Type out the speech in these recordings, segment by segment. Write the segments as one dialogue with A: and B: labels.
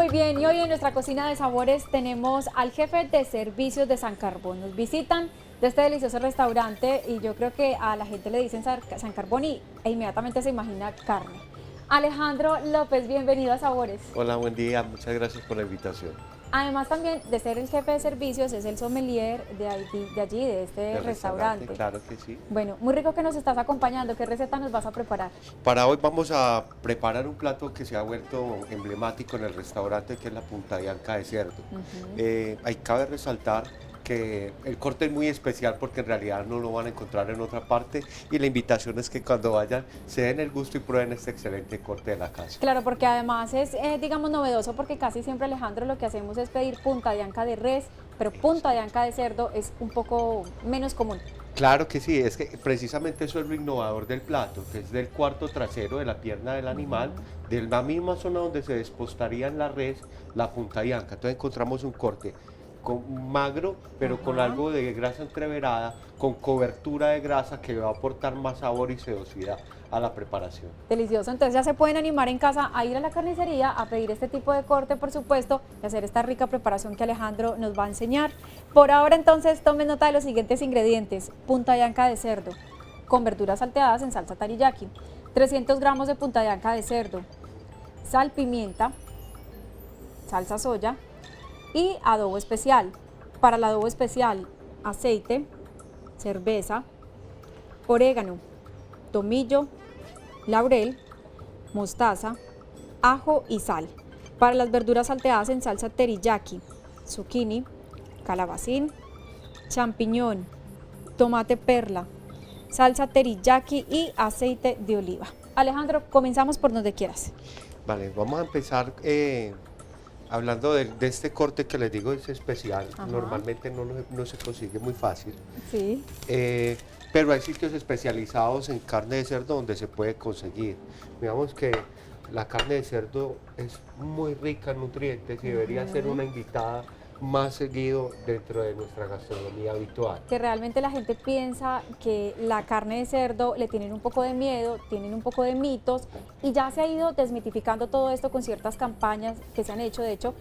A: Muy bien, y hoy en nuestra cocina de sabores tenemos al jefe de servicios de San Carbón. Nos visitan de este delicioso restaurante y yo creo que a la gente le dicen San Carbón e inmediatamente se imagina carne. Alejandro López, bienvenido a Sabores.
B: Hola, buen día, muchas gracias por la invitación.
A: Además también de ser el jefe de servicios, es el sommelier de este
B: ¿Del
A: restaurante.
B: Claro que sí.
A: Bueno, muy rico que nos estás acompañando. ¿Qué receta nos vas a preparar?
B: Para hoy vamos a preparar un plato que se ha vuelto emblemático en el restaurante, que es la punta de anca de cerdo. Ahí cabe resaltar que el corte es muy especial porque en realidad no lo van a encontrar en otra parte, y la invitación es que cuando vayan se den el gusto y prueben este excelente corte de la casa.
A: Claro, porque además es, digamos, novedoso, porque casi siempre, Alejandro, lo que hacemos es pedir punta de anca de res, pero punta de anca de cerdo es un poco menos común.
B: Claro que sí, es que precisamente eso es lo innovador del plato, que es del cuarto trasero de la pierna del animal, de la misma zona donde se despostaría en la res, la punta de anca. Entonces encontramos un corte magro, pero con algo de grasa entreverada, con cobertura de grasa que va a aportar más sabor y sedosidad a la preparación.
A: Delicioso, entonces ya se pueden animar en casa a ir a la carnicería a pedir este tipo de corte, por supuesto, y hacer esta rica preparación que Alejandro nos va a enseñar. Por ahora entonces tomen nota de los siguientes ingredientes: punta de anca de cerdo con verduras salteadas en salsa teriyaki, 300 gramos de punta de anca de cerdo, sal, pimienta, salsa soya y adobo especial. Para el adobo especial, aceite, cerveza, orégano, tomillo, laurel, mostaza, ajo y sal. Para las verduras salteadas en salsa teriyaki, zucchini, calabacín, champiñón, tomate perla, salsa teriyaki y aceite de oliva. Alejandro, comenzamos por donde quieras.
B: Vale, vamos a empezar hablando de este corte que les digo es especial. Normalmente no se consigue muy fácil.
A: Sí.
B: Pero hay sitios especializados en carne de cerdo donde se puede conseguir. Digamos que la carne de cerdo es muy rica en nutrientes y debería ser una invitada más seguido dentro de nuestra gastronomía habitual.
A: Que realmente la gente piensa que la carne de cerdo le tienen un poco de miedo, tienen un poco de mitos, y ya se ha ido desmitificando todo esto con ciertas campañas que se han hecho. De hecho,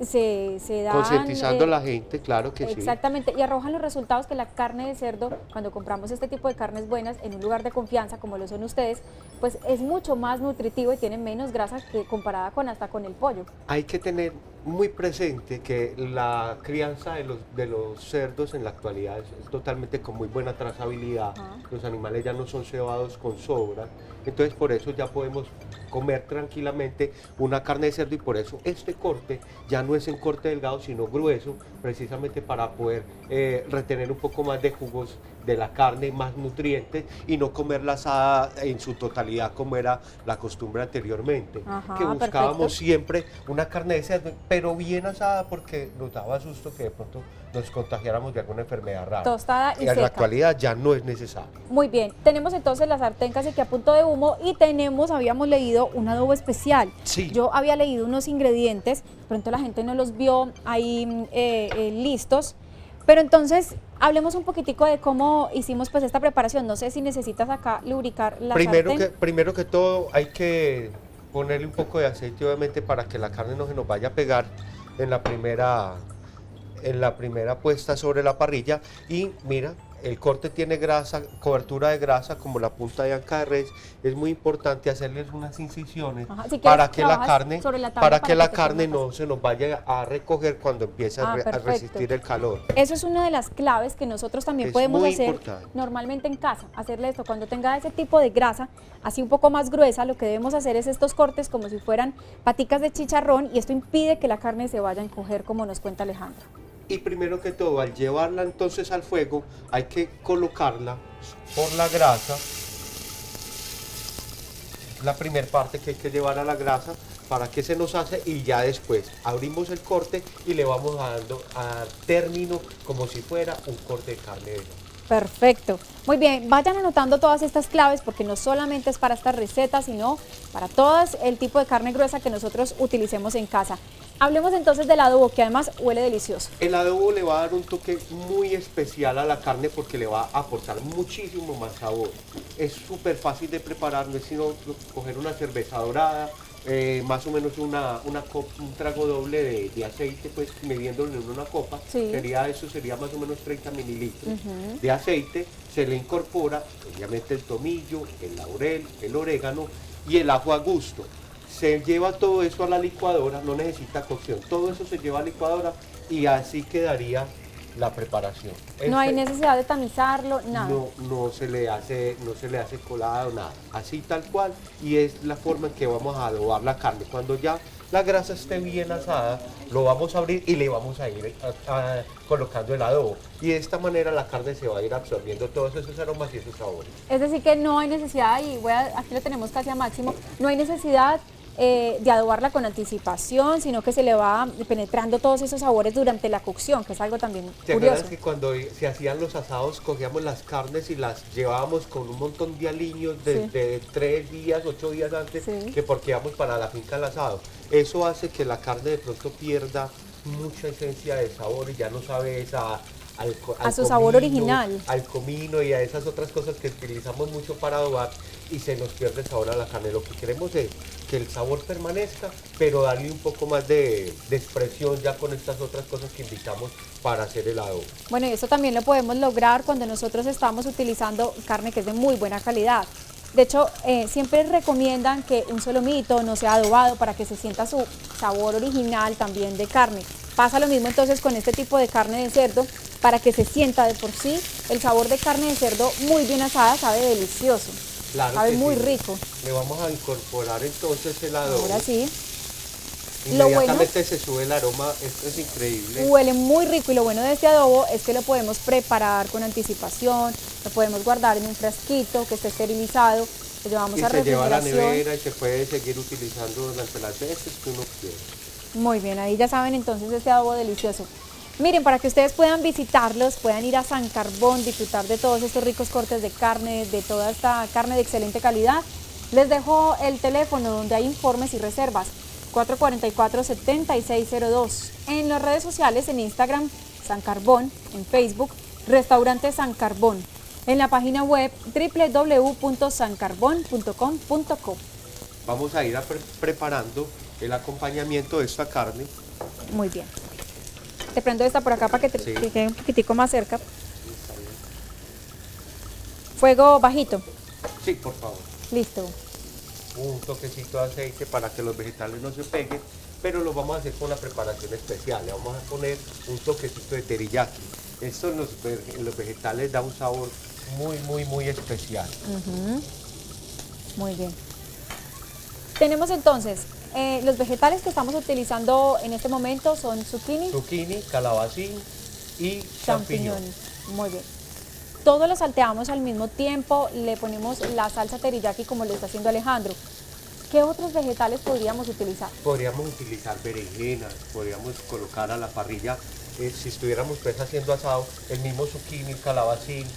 A: se dan...
B: Concientizando a la gente, claro que sí.
A: Exactamente, y arrojan los resultados que la carne de cerdo, cuando compramos este tipo de carnes buenas en un lugar de confianza como lo son ustedes, pues es mucho más nutritivo y tiene menos grasa que comparada con hasta con el pollo.
B: Hay que tener muy presente que la crianza de los cerdos en la actualidad es totalmente con muy buena trazabilidad. Los animales ya no son cebados con sobra, entonces por eso ya podemos comer tranquilamente una carne de cerdo, y por eso este corte ya no es en corte delgado sino grueso, precisamente para poder retener un poco más de jugos de la carne, más nutrientes, y no comerla asada en su totalidad como era la costumbre anteriormente, que buscábamos siempre una carne de cerdo, pero bien asada, porque nos daba susto que de pronto nos contagiáramos de alguna enfermedad rara.
A: Tostada y
B: en
A: seca.
B: la actualidad ya no es necesario.
A: Muy bien, tenemos entonces la sartén casi que a punto de humo, y habíamos leído un adobo especial.
B: Sí.
A: Yo había leído unos ingredientes, pronto la gente no los vio ahí listos, pero entonces hablemos un poquitico de cómo hicimos pues esta preparación. No sé si necesitas acá lubricar la sartén.
B: Primero que todo hay que ponerle un poco de aceite, obviamente, para que la carne no se nos vaya a pegar en la primera puesta sobre la parrilla. Y mira, el corte tiene grasa, cobertura de grasa como la punta de anca de res. Es muy importante hacerles unas incisiones para que la carne no se nos vaya a recoger cuando empiece a resistir el calor.
A: Eso es una de las claves que nosotros también podemos hacer normalmente en casa, hacerle esto. Cuando tenga ese tipo de grasa, así un poco más gruesa, lo que debemos hacer es estos cortes como si fueran paticas de chicharrón, y esto impide que la carne se vaya a encoger, como nos cuenta Alejandro.
B: Y primero que todo, al llevarla entonces al fuego, hay que colocarla por la grasa, la primera parte que hay que llevar a la grasa para que se nos hace, y ya después abrimos el corte y le vamos dando a término como si fuera un corte de carne de cerdo.
A: Perfecto. Muy bien, vayan anotando todas estas claves, porque no solamente es para esta receta, sino para todo el tipo de carne gruesa que nosotros utilicemos en casa. Hablemos entonces del adobo, que además huele delicioso.
B: El adobo le va a dar un toque muy especial a la carne porque le va a aportar muchísimo más sabor. Es súper fácil de preparar, no es sino coger una cerveza dorada, más o menos un trago doble de aceite, pues midiéndolo en una copa,
A: Sí.
B: sería más o menos 30 mililitros de aceite, se le incorpora obviamente el tomillo, el laurel, el orégano y el ajo a gusto. Se lleva todo eso a la licuadora, no necesita cocción, todo eso se lleva a la licuadora y así quedaría la preparación.
A: No hay necesidad de tamizarlo, nada.
B: No se le hace colado, nada. Así tal cual, y es la forma en que vamos a adobar la carne. Cuando ya la grasa esté bien asada, lo vamos a abrir y le vamos a ir colocando el adobo. Y de esta manera la carne se va a ir absorbiendo todos esos aromas y esos sabores.
A: Es decir que no hay necesidad, y aquí lo tenemos casi a máximo, no hay necesidad de adobarla con anticipación, sino que se le va penetrando todos esos sabores durante la cocción, que es algo también
B: ¿Te
A: curioso.
B: acuerdas que cuando se hacían los asados cogíamos las carnes y las llevábamos con un montón de aliños de 3 días, 8 días antes,
A: Sí.
B: que porque íbamos para la finca del asado? Eso hace que la carne de pronto pierda mucha esencia de sabor y ya no sabe
A: A su sabor original.
B: al comino y a esas otras cosas que utilizamos mucho para adobar, y se nos pierde el sabor a la carne. Lo que queremos es que el sabor permanezca, pero darle un poco más de expresión ya con estas otras cosas que invitamos para hacer el adobo.
A: Bueno, y eso también lo podemos lograr cuando nosotros estamos utilizando carne que es de muy buena calidad. De hecho, siempre recomiendan que un solomito no sea adobado para que se sienta su sabor original también de carne. Pasa lo mismo entonces con este tipo de carne de cerdo, para que se sienta de por sí el sabor de carne de cerdo muy bien asada, sabe delicioso,
B: Claro
A: sabe
B: que
A: muy
B: sí.
A: rico.
B: Le vamos a incorporar entonces el adobo.
A: Ahora sí,
B: Inmediatamente se sube el aroma, esto es increíble.
A: huele muy rico, y lo bueno de este adobo es que lo podemos preparar con anticipación, lo podemos guardar en un frasquito que esté esterilizado, lo llevamos
B: Y
A: a
B: se lleva a la
A: refrigeración.
B: nevera y se puede seguir utilizando durante las veces que uno quiera.
A: Muy bien, ahí ya saben entonces este adobo delicioso. Miren, para que ustedes puedan visitarlos, puedan ir a San Carbón, disfrutar de todos estos ricos cortes de carne, de toda esta carne de excelente calidad, les dejo el teléfono donde hay informes y reservas, 444-7602. En las redes sociales, en Instagram, San Carbón, en Facebook, Restaurante San Carbón. En la página web www.sancarbon.com.co.
B: Vamos a ir preparando el acompañamiento de esta carne.
A: Muy bien. Te prendo esta por acá para que,
B: Sí.
A: que quede un poquitico más cerca. Fuego bajito.
B: Sí, por favor.
A: Listo.
B: Un toquecito de aceite para que los vegetales no se peguen, pero lo vamos a hacer con la preparación especial. Le vamos a poner un toquecito de teriyaki. Esto en los vegetales da un sabor muy especial.
A: Muy bien. Tenemos entonces los vegetales que estamos utilizando en este momento son zucchini,
B: Zucchini, calabacín y champiñón.
A: champiñones. Muy bien. Todo lo salteamos al mismo tiempo, le ponemos la salsa teriyaki como lo está haciendo Alejandro. ¿Qué otros vegetales podríamos utilizar?
B: Podríamos utilizar berenjenas, podríamos colocar a la parrilla, si estuviéramos pues haciendo asado, el mismo zucchini, calabacín,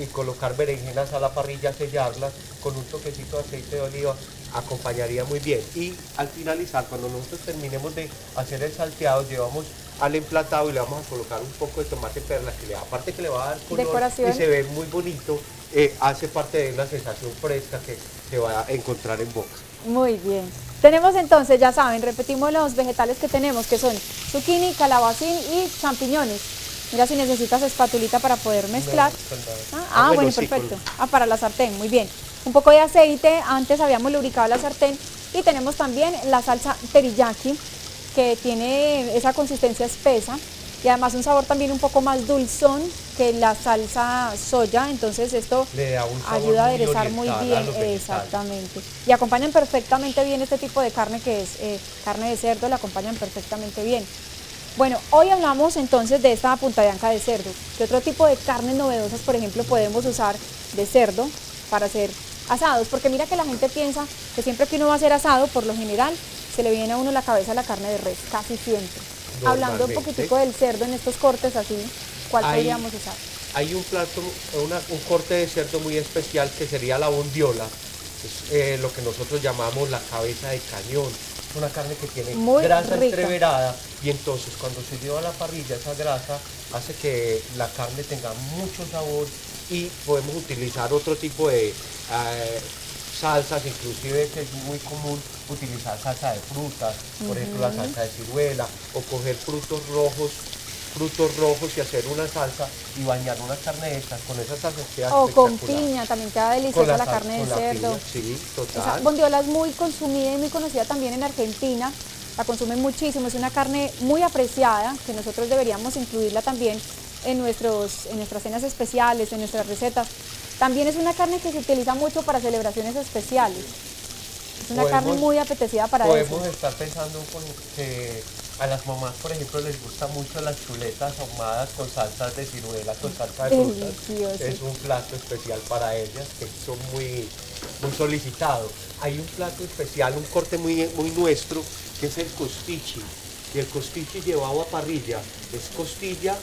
B: y colocar berenjenas a la parrilla, sellarlas con un toquecito de aceite de oliva, acompañaría muy bien. Y al finalizar, cuando nosotros terminemos de hacer el salteado, llevamos al emplatado y le vamos a colocar un poco de tomate perla, que aparte que le va a dar color
A: Decoración.
B: y se ve muy bonito, hace parte de una sensación fresca que se va a encontrar en boca.
A: Muy bien. Tenemos entonces, ya saben, repetimos los vegetales que tenemos, que son zucchini, calabacín y champiñones. Mira si necesitas espatulita para poder mezclar. Bueno,
B: sí,
A: perfecto. Para la sartén, muy bien. Un poco de aceite, antes habíamos lubricado la sartén, y tenemos también la salsa teriyaki, que tiene esa consistencia espesa y además un sabor también un poco más dulzón que la salsa soya, entonces esto
B: Le da un sabor
A: ayuda a
B: muy
A: aderezar muy
B: oriental a
A: bien,
B: los vegetales.
A: exactamente. Y acompañan perfectamente bien este tipo de carne que es carne de cerdo, la acompañan perfectamente bien. Bueno, hoy hablamos entonces de esta punta de anca de cerdo. ¿Qué otro tipo de carnes novedosas, por ejemplo, podemos usar de cerdo para hacer asados? Porque mira que la gente piensa que siempre que uno va a hacer asado, por lo general, se le viene a uno la cabeza la carne de res, casi siempre. Hablando un
B: Normalmente.
A: poquitico del cerdo en estos cortes así, ¿cuál podríamos usar?
B: Hay un plato, un corte de cerdo muy especial que sería la bondiola, es lo que nosotros llamamos la cabeza de cañón. Es una carne que tiene
A: Muy
B: grasa
A: rica.
B: entreverada, y entonces cuando se lleva a la parrilla esa grasa hace que la carne tenga mucho sabor, y podemos utilizar otro tipo de salsas, inclusive es muy común utilizar salsa de frutas, por ejemplo la salsa de ciruela, o coger frutos rojos y hacer una salsa y bañar una carne de estas, con esa salsa queda
A: O con
B: espectacular.
A: piña, también queda deliciosa la carne de cerdo.
B: Sí,
A: Esa
B: total.
A: bondiola es muy consumida y muy conocida también en Argentina, la consumen muchísimo, es una carne muy apreciada, que nosotros deberíamos incluirla también en nuestras cenas especiales, en nuestras recetas. También es una carne que se utiliza mucho para celebraciones especiales. Es una carne muy apetecida para eso.
B: Podemos estar pensando que a las mamás, por ejemplo, les gusta mucho las chuletas ahumadas con salsas de ciruela, con salsa de frutas.
A: Delicioso.
B: Es un plato especial para ellas, que son muy solicitados. Hay un plato especial, un corte muy nuestro, que es el costichi. Y el costichi llevado a parrilla es costilla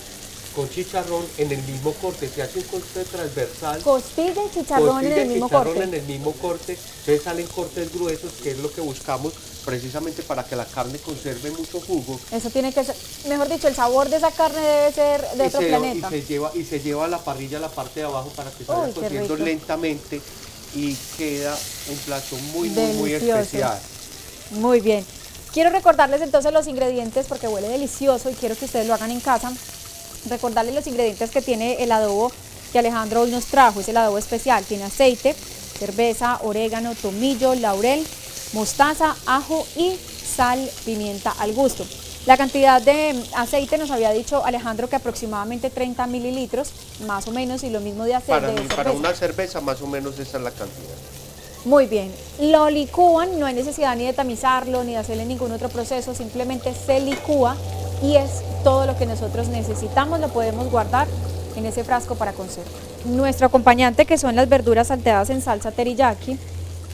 B: con chicharrón en el mismo corte, se hace un corte transversal.
A: Costilla y chicharrón en el mismo corte.
B: En el mismo corte, entonces salen cortes gruesos, que es lo que buscamos precisamente para que la carne conserve mucho jugo.
A: Eso tiene que ser, mejor dicho, el sabor de esa carne debe ser de otro planeta.
B: Y se lleva a la parrilla a la parte de abajo para que se vaya cociendo lentamente y queda un plato muy especial.
A: Muy bien. Quiero recordarles entonces los ingredientes porque huele delicioso y quiero que ustedes lo hagan en casa. Recordarles los ingredientes que tiene el adobo que Alejandro hoy nos trajo. Es el adobo especial, tiene aceite, cerveza, orégano, tomillo, laurel, mostaza, ajo y sal, pimienta al gusto. La cantidad de aceite nos había dicho Alejandro que aproximadamente 30 mililitros, más o menos, y lo mismo de aceite.
B: Para una cerveza más o menos esa es la cantidad.
A: Muy bien, lo licúan, no hay necesidad ni de tamizarlo ni de hacerle ningún otro proceso, simplemente se licúa y es todo lo que nosotros necesitamos, lo podemos guardar en ese frasco para conserva. Nuestro acompañante, que son las verduras salteadas en salsa teriyaki,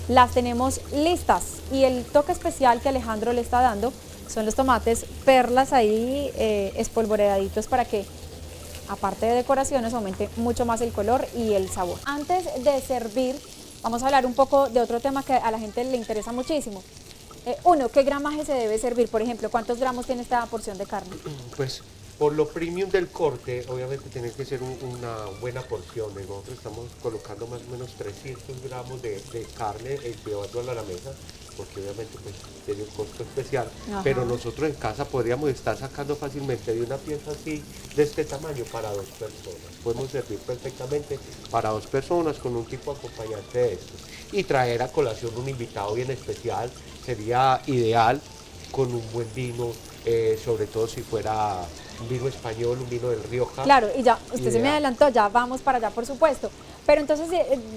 A: las tenemos listas y el toque especial que Alejandro le está dando son los tomates perlas ahí espolvoreaditos para que, aparte de decoraciones, aumente mucho más el color y el sabor. Antes de servir, vamos a hablar un poco de otro tema que a la gente le interesa muchísimo. Uno, ¿qué gramaje se debe servir? Por ejemplo, ¿cuántos gramos tiene esta porción de carne?
B: Pues por lo premium del corte, obviamente tiene que ser una buena porción. Nosotros estamos colocando más o menos 300 gramos de carne llevándolo a la mesa, porque obviamente pues tiene un costo especial. Ajá. Pero nosotros en casa podríamos estar sacando fácilmente de una pieza así, de este tamaño, para 2 personas. Podemos servir perfectamente para 2 personas con un tipo de acompañante de estos. Y traer a colación un invitado bien especial sería ideal, con un buen vino, sobre todo si fuera un vino español, un vino del Rioja.
A: Claro, y ya, usted se me adelantó, ya vamos para allá, por supuesto. Pero entonces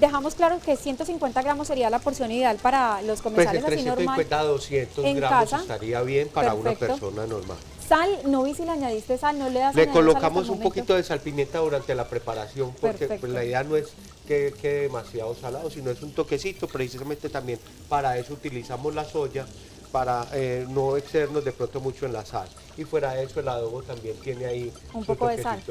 A: dejamos claro que 150 gramos sería la porción ideal para los comensales
B: pues
A: así normal.
B: 350 a 200 gramos casa estaría bien para una persona normal.
A: Sal, no vi si le añadiste sal, no le das.
B: Le colocamos un poquito de salpimienta durante la preparación, porque pues, la idea no es que quede demasiado salado, sino es un toquecito, precisamente también para eso utilizamos la soya, para no excedernos de pronto mucho en la sal. Y fuera de eso el adobo también tiene ahí
A: un poco de sal.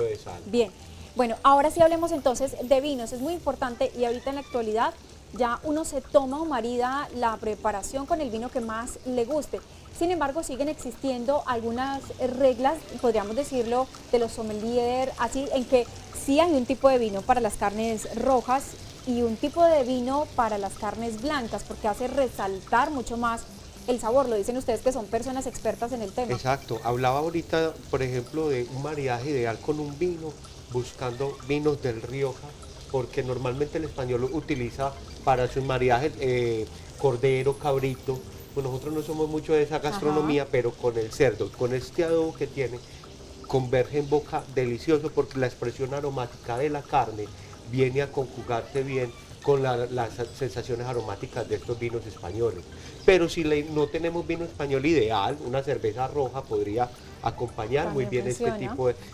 A: Bien,
B: Bueno,
A: ahora sí hablemos entonces de vinos, es muy importante y ahorita en la actualidad ya uno se toma o marida la preparación con el vino que más le guste. Sin embargo, siguen existiendo algunas reglas, podríamos decirlo, de los sommelier, así en que sí hay un tipo de vino para las carnes rojas y un tipo de vino para las carnes blancas, porque hace resaltar mucho más el sabor. Lo dicen ustedes que son personas expertas en el tema.
B: Exacto, hablaba ahorita, por ejemplo, de un maridaje ideal con un vino, buscando vinos del Rioja, porque normalmente el español utiliza para sus maridajes cordero, cabrito. Pues nosotros no somos mucho de esa gastronomía, pero con el cerdo, con este adobo que tiene, converge en boca delicioso porque la expresión aromática de la carne viene a conjugarse bien con las sensaciones aromáticas de estos vinos españoles. Pero si no tenemos vino español ideal, una cerveza roja podría acompañar también muy bien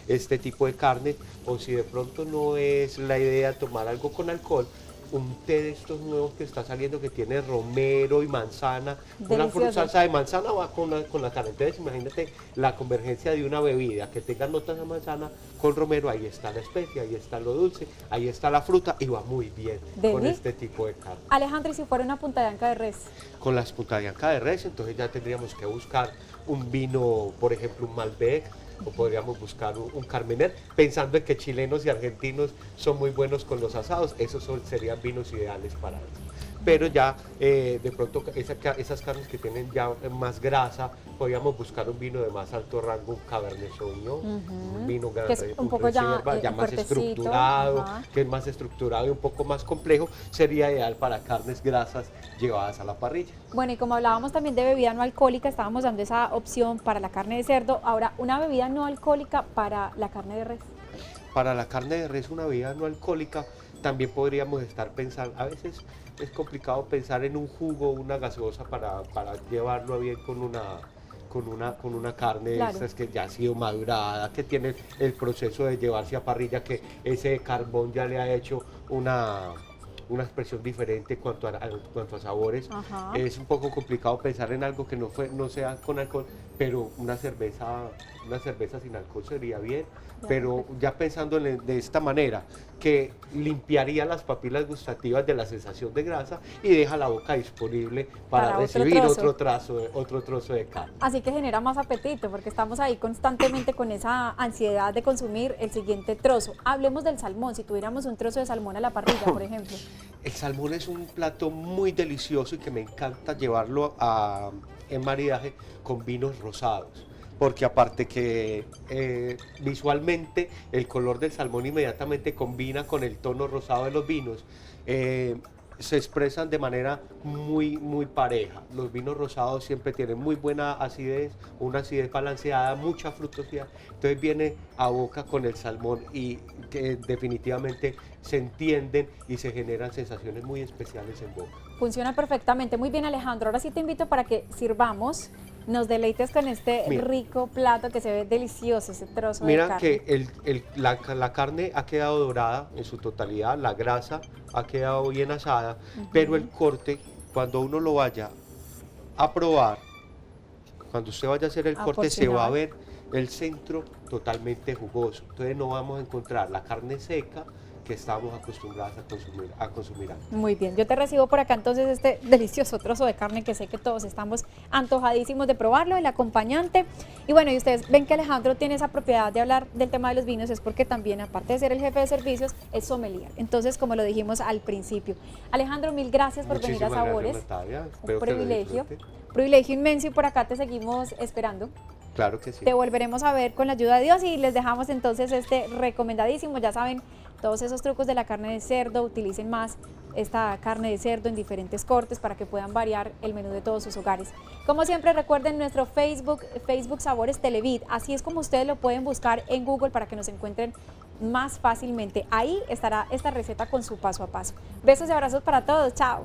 B: este tipo de carne, o si de pronto no es la idea tomar algo con alcohol, un té de estos nuevos que está saliendo que tiene romero y manzana, delicioso. Una salsa de manzana va con la carne. Entonces imagínate la convergencia de una bebida que tenga notas de manzana con romero, ahí está la especia, ahí está lo dulce, ahí está la fruta y va muy bien con este tipo de carne.
A: Alejandro, ¿y si fuera una punta de anca de res?
B: Con las punta de anca de res, entonces ya tendríamos que buscar un vino, por ejemplo un Malbec, o podríamos buscar un Carmener, pensando en que chilenos y argentinos son muy buenos con los asados. Esos serían vinos ideales para eso. pero ya de pronto esas carnes que tienen ya más grasa, podríamos buscar un vino de más alto rango, un Cabernet Sauvignon, un vino
A: que es un poco ya,
B: más
A: fuertecito,
B: estructurado,
A: ajá.
B: que es más estructurado y un poco más complejo, sería ideal para carnes grasas llevadas a la parrilla.
A: Bueno, y como hablábamos también de bebida no alcohólica, estábamos dando esa opción para la carne de cerdo. Ahora, una bebida no alcohólica para la carne de res.
B: Para la carne de res, una bebida no alcohólica, también podríamos estar pensando, a veces es complicado pensar en un jugo, una gaseosa para llevarlo bien con una carne de
A: Claro.
B: estas que ya ha sido madurada, que tiene el proceso de llevarse a parrilla, que ese carbón ya le ha hecho una expresión diferente en cuanto a sabores.
A: Ajá.
B: Es un poco complicado pensar en algo que no sea con alcohol, pero una cerveza sin alcohol sería bien, pero ya pensando de esta manera, que limpiaría las papilas gustativas de la sensación de grasa y deja la boca disponible para recibir otro trozo de carne.
A: Así que genera más apetito, porque estamos ahí constantemente con esa ansiedad de consumir el siguiente trozo. Hablemos del salmón, si tuviéramos un trozo de salmón a la parrilla, por ejemplo.
B: El salmón es un plato muy delicioso y que me encanta llevarlo en maridaje con vinos rosados, porque aparte que visualmente el color del salmón inmediatamente combina con el tono rosado de los vinos, se expresan de manera muy pareja. Los vinos rosados siempre tienen muy buena acidez, una acidez balanceada, mucha fructosidad, entonces viene a boca con el salmón y que definitivamente se entienden y se generan sensaciones muy especiales en boca.
A: Funciona perfectamente. Muy bien, Alejandro. Ahora sí te invito para que sirvamos, nos deleites con este rico plato que se ve delicioso, ese trozo de carne.
B: Mira que la carne ha quedado dorada en su totalidad, la grasa ha quedado bien asada, pero el corte, cuando uno lo vaya a probar, cuando usted vaya a hacer el corte, se va a ver el centro totalmente jugoso. Entonces no vamos a encontrar la carne seca que estamos acostumbrados a consumir antes.
A: Muy bien, yo te recibo por acá entonces este delicioso trozo de carne que sé que todos estamos antojadísimos de probarlo, el acompañante. Y bueno, y ustedes ven que Alejandro tiene esa propiedad de hablar del tema de los vinos, es porque también, aparte de ser el jefe de servicios, es sommelier. Entonces, como lo dijimos al principio. Alejandro, mil gracias por venir a Sabores.
B: Gracias, Natalia.
A: Un privilegio inmenso, y por acá te seguimos esperando.
B: Claro que sí.
A: Te volveremos a ver con la ayuda de Dios y les dejamos entonces este recomendadísimo, ya saben, todos esos trucos de la carne de cerdo, utilicen más esta carne de cerdo en diferentes cortes para que puedan variar el menú de todos sus hogares. Como siempre, recuerden nuestro Facebook Sabores Televid, así es como ustedes lo pueden buscar en Google para que nos encuentren más fácilmente. Ahí estará esta receta con su paso a paso. Besos y abrazos para todos, chao.